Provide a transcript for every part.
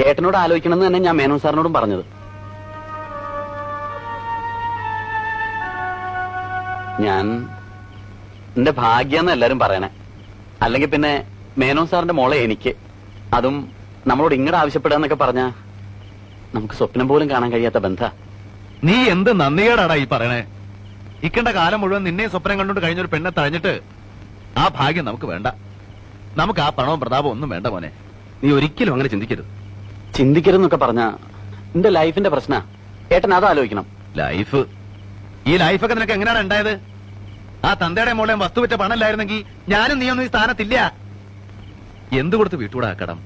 ഏട്ടനോട് ആലോചിക്കണമെന്ന് തന്നെ ഞാൻ മേനോൻ സാറിനോടും പറഞ്ഞത്. ഞാൻ എന്റെ ഭാഗ്യാന്ന് എല്ലാരും പറയണേ. അല്ലെങ്കിൽ പിന്നെ മേനോൻ സാറിന്റെ മോളെ എനിക്ക്, അതും നമ്മളോട് ഇങ്ങോട്ട് ആവശ്യപ്പെടുക പറഞ്ഞ നമുക്ക് സ്വപ്നം പോലും കാണാൻ കഴിയാത്ത ബന്ധ. നീ എന്ത് നന്ദികേടാടാ ഈ പറയണേ? ഇക്കണ്ട കാലം മുഴുവൻ നിന്നെ സ്വപ്നം കണ്ടുകൊണ്ട് കഴിഞ്ഞൊരു പെണ്ണെ തഴഞ്ഞിട്ട് ആ ഭാഗ്യം നമുക്ക് വേണ്ട. നമുക്ക് ആ പണവും പ്രതാപവും ഒന്നും വേണ്ട മോനെ. നീ ഒരിക്കലും അങ്ങനെ ചിന്തിക്കരുത്. ചിന്തിക്കരുതെന്നൊക്കെ പറഞ്ഞ എന്റെ ലൈഫിന്റെ പ്രശ്ന. ഏട്ടൻ അത് ആലോചിക്കണം. ലൈഫ്, ഈ ലൈഫൊക്കെ നിനക്ക് എങ്ങനെയാണ് ഉണ്ടായത്? ആ തന്തയുടെ മോളെയും വസ്തു വെച്ച പണമില്ലായിരുന്നെങ്കിൽ ഞാനും നീയൊന്നും ഈ സ്ഥാനത്തില്ല. എന്തു കൊടുത്ത് വീട്ടുകൂടെ ആ കടം?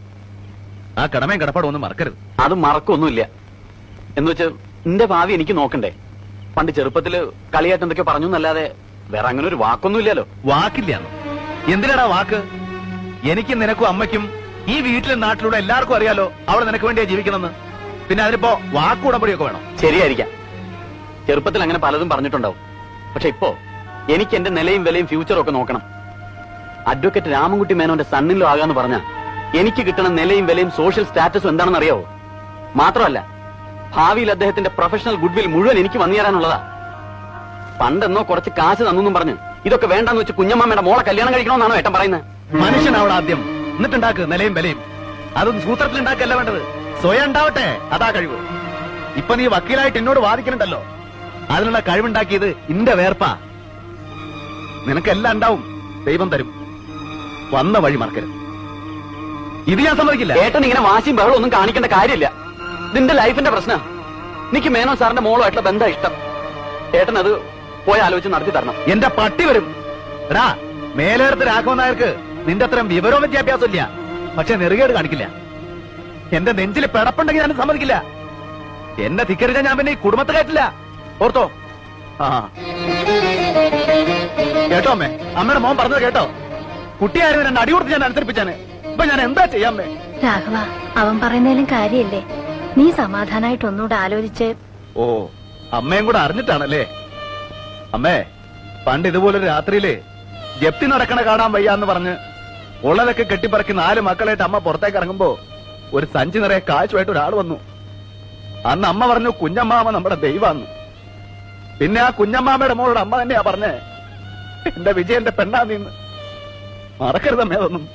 ആ കടമയും കടപ്പാടും ഒന്നും മറക്കരുത്. അത് മറക്കൊന്നുമില്ല. എന്ന് വെച്ച് എന്റെ ഭാവി എനിക്ക് നോക്കണ്ടേ? പണ്ട് ചെറുപ്പത്തില് കളിയായിട്ട് എന്തൊക്കെ പറഞ്ഞു എന്നല്ലാതെ വേറെ അങ്ങനെ ഒരു വാക്കൊന്നുമില്ലല്ലോ. വാക്കില്ല. എന്തിനാടാ വാക്ക്? എനിക്കും നിനക്കും അമ്മയ്ക്കും ഈ വീട്ടിലും നാട്ടിലൂടെ എല്ലാവർക്കും അറിയാലോ അവളെ നിനക്ക് വേണ്ടിയാ ജീവിക്കണമെന്ന്. പിന്നെ അതിനിപ്പോ വാക്കുടമ്പടിയൊക്കെ വേണം. ശരിയായിരിക്കാം, ചെറുപ്പത്തിൽ അങ്ങനെ പലതും പറഞ്ഞിട്ടുണ്ടാവും. പക്ഷെ ഇപ്പോ എനിക്ക് എന്റെ നിലയും വിലയും ഫ്യൂച്ചറും ഒക്കെ നോക്കണം. അഡ്വക്കേറ്റ് രാമൻകുട്ടി മേനോന്റെ സണ്ണിലോ ആകാന്ന് പറഞ്ഞ എനിക്ക് കിട്ടണ നിലയും വിലയും സോഷ്യൽ സ്റ്റാറ്റസും എന്താണെന്ന് അറിയാവോ? മാത്രമല്ല ഭാവിയിൽ അദ്ദേഹത്തിന്റെ പ്രൊഫഷണൽ ഗുഡ്വിൽ മുഴുവൻ എനിക്ക് വന്നു തരാനുള്ളതാ. പണ്ടെന്നോ കുറച്ച് കാശ് തന്നെന്നും പറഞ്ഞ് ഇതൊക്കെ വേണ്ടെന്ന് വെച്ച് കുഞ്ഞമ്മയുടെ മോളെ കല്യാണം കഴിക്കണമെന്നാണോ ഏട്ടൻ പറയുന്നത്? മനുഷ്യനാവണം ആദ്യം, എന്നിട്ടുണ്ടാക്ക് നിലയും വിലയും. അതൊന്നും സൂത്രത്തിൽ ഉണ്ടാക്കല്ല വേണ്ടത്, സ്വയം ഉണ്ടാവട്ടെ. അതാ കഴിവ്. ഇപ്പൊ നീ വക്കീലായിട്ട് എന്നോട് വാദിക്കണുണ്ടല്ലോ, അതിനുള്ള കഴിവുണ്ടാക്കിയത് ഇന്റെ വേർപ്പാ. നിനക്കെല്ലാം ഉണ്ടാവും, ദൈവം തരും. വന്ന വഴി മറക്കരുത്. ഇത് ഞാൻ സമ്മതിക്കില്ല. ഏട്ടൻ ഇങ്ങനെ വാശിയും ബഹളം ഒന്നും കാണിക്കേണ്ട കാര്യമില്ല. ഇതിന്റെ ലൈഫിന്റെ പ്രശ്ന. എനിക്ക് മേനോൻ സാറിന്റെ മോളുമായിട്ടുള്ള ബന്ധം ഇഷ്ടം. ഏട്ടൻ അത് പോയി ആലോചിച്ച് നടത്തി തരണം. എന്റെ പട്ടി വരും. എടാ, മേലേടത്ത് രാഘവൻ നായർക്ക് നിന്റെ അത്രയും വിവരവും വിദ്യാഭ്യാസം ഇല്ല, പക്ഷെ നെറുകേട് കാണിക്കില്ല. എന്റെ നെഞ്ചിൽ പിടപ്പുണ്ടെങ്കിൽ ഞാൻ സമ്മതിക്കില്ല. എന്നെ ധിക്കരിച്ചാൽ ഞാൻ പിന്നെ ഈ കുടുംബത്തെ കയറ്റില്ല. ഓർത്തോ? ആ കേട്ടോ അമ്മേ? അമ്മയുടെ മോൻ പറഞ്ഞത് കേട്ടോ? കുട്ടിയായിരുന്നു എന്നെ അടി കൊടുത്ത് ഞാൻ അനുസരിപ്പിച്ചാണ്. ഇപ്പൊ ഞാൻ എന്താ ചെയ്യാമ്മേ? രാഘവ, അവൻ പറയുന്നതിലും കാര്യല്ലേ? നീ സമാധാനായിട്ട് ഒന്നുകൂടെ ആലോചിച്ച്. ഓ, അമ്മയും കൂടെ അറിഞ്ഞിട്ടാണല്ലേ? അമ്മേ, പണ്ട് ഇതുപോലൊരു രാത്രിയില് ജപ്തി നടക്കണ കാണാൻ വയ്യാന്ന് പറഞ്ഞ് ഉള്ളതൊക്കെ കെട്ടിപ്പറക്കി 4 മക്കളായിട്ട് അമ്മ പുറത്തേക്ക് ഇറങ്ങുമ്പോ ഒരു സഞ്ചി നിറയെ കാശുമായിട്ട് ഒരാൾ വന്നു. അന്ന് അമ്മ പറഞ്ഞു കുഞ്ഞമ്മാമ നമ്മുടെ ദൈവാന്ന്. പിന്നെ ആ കുഞ്ഞമ്മാമയുടെ മോളോട് അമ്മ തന്നെയാ പറഞ്ഞേ, എന്റെ വിജയന്റെ പെണ്ണാ നീന്ന്. മറക്കരുതമ്മേ അതൊന്നും.